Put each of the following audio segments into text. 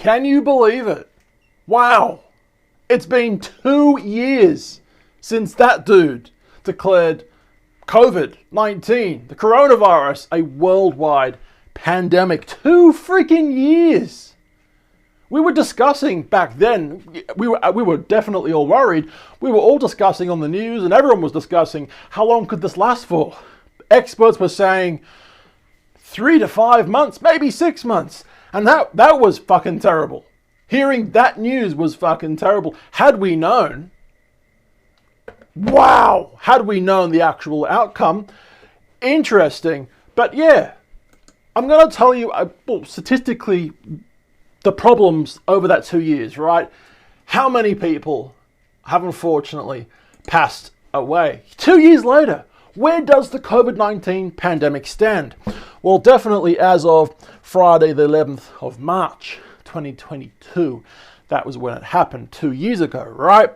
Can you believe it? Wow. It's been 2 years since that dude declared COVID-19, the coronavirus, a worldwide pandemic. 2 freaking years. We were discussing back then, we were definitely all worried. We were all discussing on the news, and everyone was discussing how long could this last for. Experts were saying 3 to 5 months, maybe 6 months. And that was fucking terrible. Hearing that news was fucking terrible. Had we known, wow, had we known the actual outcome, interesting. But yeah, I'm going to tell you, statistically, the problems over that 2 years, right? How many people have unfortunately passed away? 2 years later, where does the COVID-19 pandemic stand? Well, definitely as of Friday the 11th of March, 2022. That was when it happened 2 years ago, right?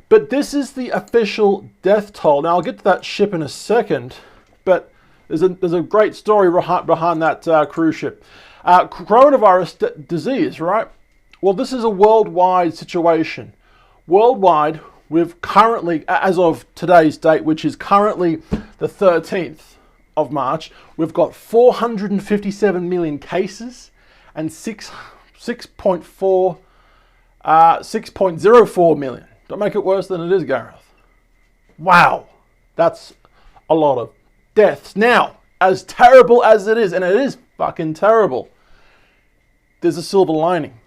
But this is the official death toll. Now, I'll get to that ship in a second, but there's a great story behind that cruise ship. Coronavirus disease, right? Well, this is a worldwide situation. Worldwide, we've currently, as of today's date, which is currently the 13th of March, we've got 457 million cases and 6.04 million. Don't make it worse than it is, Gareth. Wow, that's a lot of deaths. Now, as terrible as it is, and it is fucking terrible, there's a silver lining.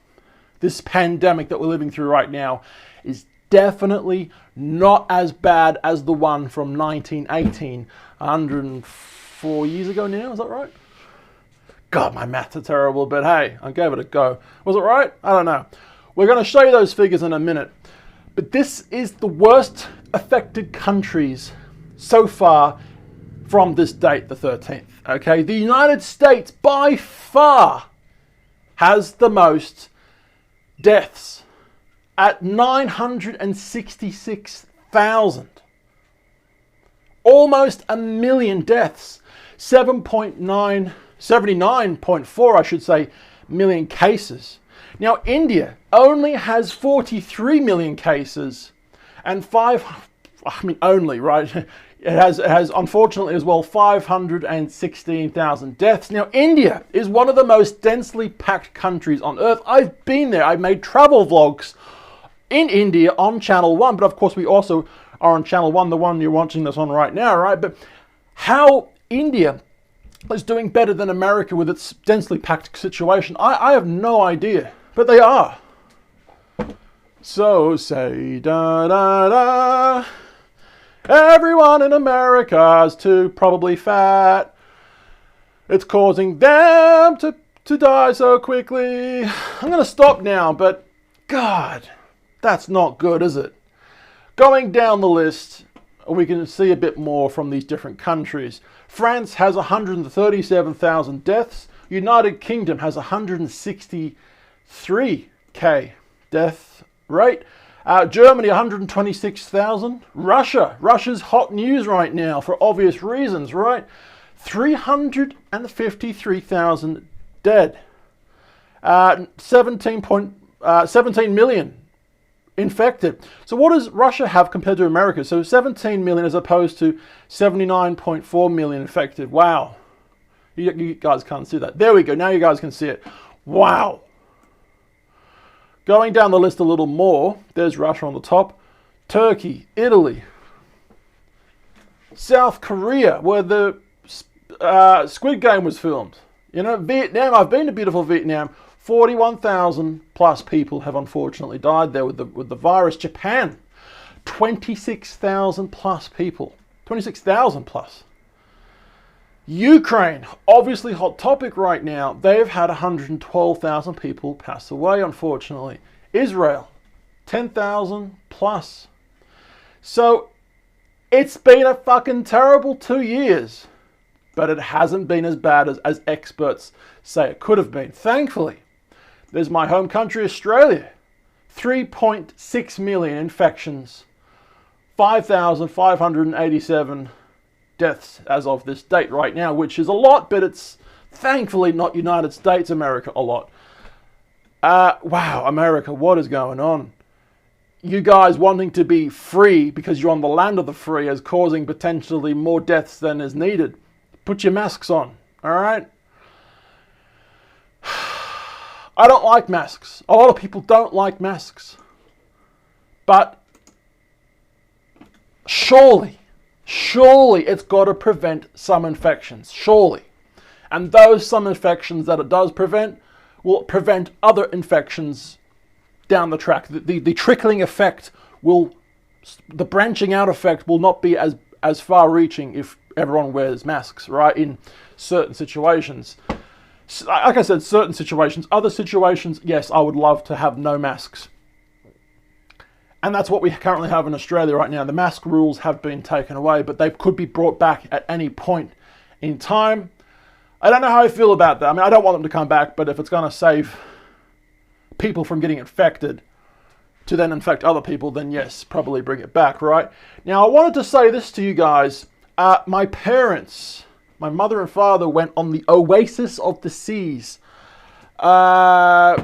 This pandemic that we're living through right now is definitely not as bad as the one from 1918, 104 years ago now, is that right? God, my maths are terrible, but hey, I gave it a go. Was it right? I don't know. We're going to show you those figures in a minute. But this is the worst affected countries so far from this date, the 13th. Okay, the United States by far has the most deaths at 966,000. Almost a million deaths. 79.4, I should say, million cases. Now, India only has 43 million cases and only, right? It has unfortunately as well 516,000 deaths. Now, India is one of the most densely packed countries on earth. I've been there. I've made travel vlogs in India on Channel 1, but of course we also are on Channel 1, the one you're watching this on right now, right? But how India is doing better than America with its densely packed situation, I have no idea, but they are. So say da da da. Everyone in America is too probably fat. It's causing them to die so quickly. I'm going to stop now, but God, that's not good, is it? Going down the list, we can see a bit more from these different countries. France has 137,000 deaths. United Kingdom has 163k death rate. Germany, 126,000. Russia's hot news right now for obvious reasons, right? 353,000 dead. 17 million infected. So what does Russia have compared to America? So 17 million as opposed to 79.4 million infected. Wow. You guys can't see that. There we go. Now you guys can see it. Wow. Going down the list a little more, there's Russia on the top, Turkey, Italy, South Korea, where the Squid Game was filmed. You know, Vietnam, I've been to beautiful Vietnam, 41,000 plus people have unfortunately died there with the virus. Japan, 26,000 plus people, 26,000 plus. Ukraine, obviously hot topic right now. They've had 112,000 people pass away, unfortunately. Israel, 10,000 plus. So it's been a fucking terrible 2 years, but it hasn't been as bad as experts say it could have been. Thankfully, there's my home country, Australia. 3.6 million infections, 5,587 deaths as of this date right now, which is a lot, but it's thankfully not United States, America a lot. Wow, America, what is going on? You guys wanting to be free because you're on the land of the free is causing potentially more deaths than is needed. Put your masks on, all right? I don't like masks. A lot of people don't like masks. But surely it's got to prevent some infections, surely. And those some infections that it does prevent will prevent other infections down the track. The trickling effect the branching out effect will not be as far reaching if everyone wears masks, right? In certain situations. Like I said, certain situations. Other situations, yes, I would love to have no masks. And that's what we currently have in Australia right now. The mask rules have been taken away, but they could be brought back at any point in time. I don't know how I feel about that. I mean, I don't want them to come back, but if it's going to save people from getting infected to then infect other people, then yes, probably bring it back, right? Now, I wanted to say this to you guys. My parents, my mother and father, went on the Oasis of the Seas. What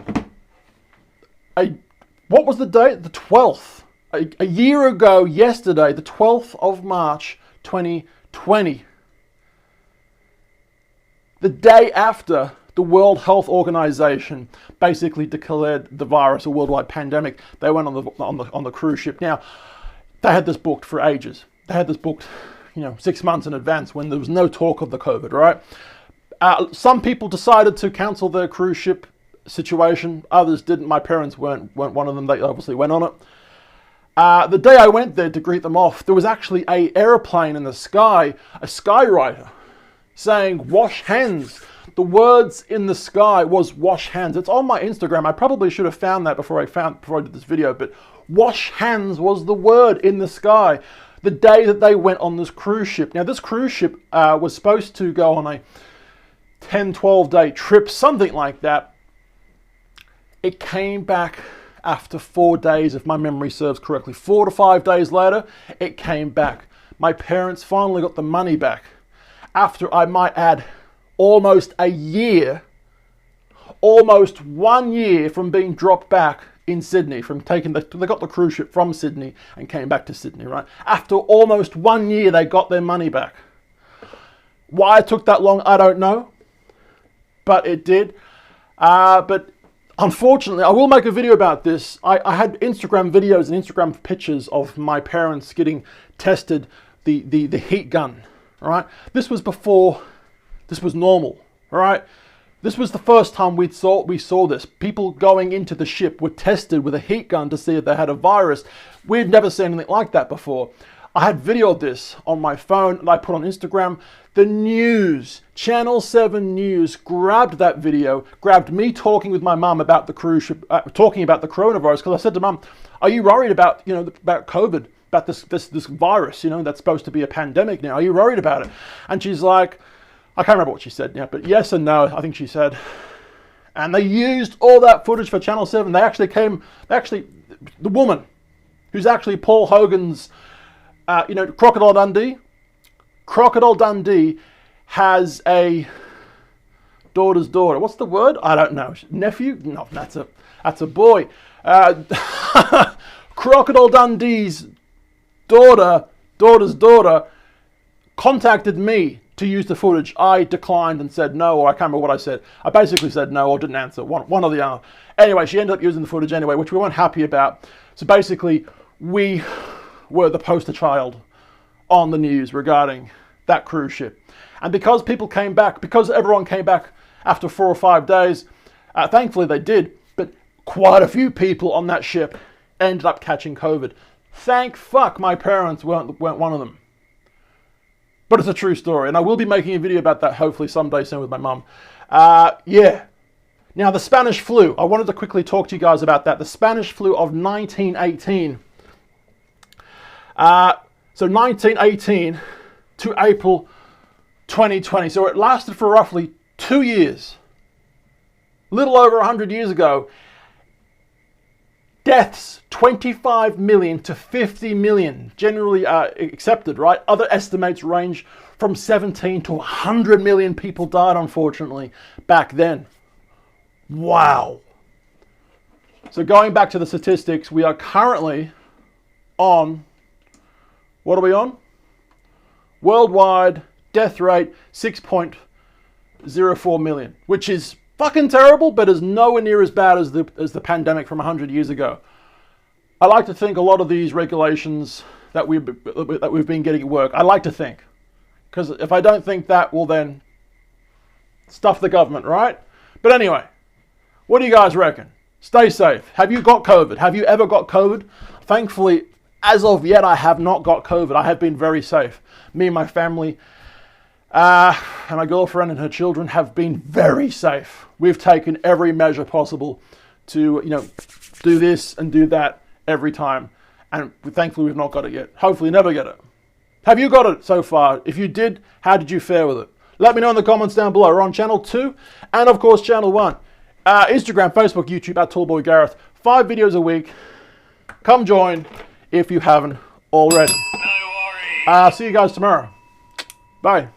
was the date? The 12th. A year ago yesterday, the 12th of March, 2020. The day after the World Health Organization basically declared the virus a worldwide pandemic, they went on the cruise ship. Now, they had this booked for ages. They had this booked, 6 months in advance when there was no talk of the COVID, right? Some people decided to cancel their cruise ship situation. Others didn't. My parents weren't one of them. They obviously went on it. The day I went there to greet them off, there was actually an airplane in the sky, a skywriter, saying, "Wash hands." The words in the sky was "wash hands." It's on my Instagram. I probably should have found that before I did this video, but "wash hands" was the word in the sky the day that they went on this cruise ship. Now, this cruise ship was supposed to go on a 10, 12-day trip, something like that. It came back after 4 days, if my memory serves correctly. 4 to 5 days later, it came back. My parents finally got the money back after, I might add, almost a year, almost 1 year from being dropped back in Sydney, they got the cruise ship from Sydney and came back to Sydney, right? After almost 1 year, they got their money back. Why it took that long, I don't know, but it did. But unfortunately, I will make a video about this. I had Instagram videos and Instagram pictures of my parents getting tested the heat gun, all right? This was before this was normal, all right? This was the first time we saw this. People going into the ship were tested with a heat gun to see if they had a virus. We'd never seen anything like that before. I had video of this on my phone and I put on Instagram. The news, Channel 7 News, grabbed that video, grabbed me talking with my mum about the cruise ship, talking about the coronavirus, because I said to Mum, "Are you worried about about COVID, about this virus, that's supposed to be a pandemic now? Are you worried about it?" And she's like, I can't remember what she said now, but yes and no, I think she said. And they used all that footage for Channel 7. The woman who's actually Paul Hogan's, Crocodile Dundee. Crocodile Dundee has a daughter's daughter. What's the word? I don't know. Nephew? No, that's a boy. Crocodile Dundee's daughter's daughter contacted me to use the footage. I declined and said no, or I can't remember what I said. I basically said no or didn't answer, one or the other. Anyway, she ended up using the footage anyway, which we weren't happy about. So basically, we were the poster child on the news regarding that cruise ship. And because everyone came back after 4 or 5 days, thankfully they did, but quite a few people on that ship ended up catching COVID. Thank fuck my parents weren't one of them. But it's a true story, and I will be making a video about that hopefully someday soon with my mum. Yeah. Now, the Spanish flu. I wanted to quickly talk to you guys about that. The Spanish flu of 1918. So 1918 to April 2020. So it lasted for roughly 2 years. Little over 100 years ago. Deaths, 25 million to 50 million, generally accepted, right? Other estimates range from 17 to 100 million people died, unfortunately, back then. Wow. So going back to the statistics, we are currently on, what are we on? Worldwide death rate 6.04 million, which is fucking terrible, but is nowhere near as bad as the pandemic from 100 years ago. I like to think a lot of these regulations that we've been getting at work, I like to think. Because if I don't think that, well then, stuff the government, right? But anyway, what do you guys reckon? Stay safe. Have you got COVID? Have you ever got COVID? Thankfully, as of yet, I have not got COVID. I have been very safe. Me and my family, and my girlfriend and her children have been very safe. We've taken every measure possible to, do this and do that every time. And thankfully, we've not got it yet. Hopefully, never get it. Have you got it so far? If you did, how did you fare with it? Let me know in the comments down below. We're on channel 2 and, of course, channel 1. Instagram, Facebook, YouTube, at Tallboy Gareth. 5 videos a week. Come join if you haven't already. No worries. See you guys tomorrow. Bye.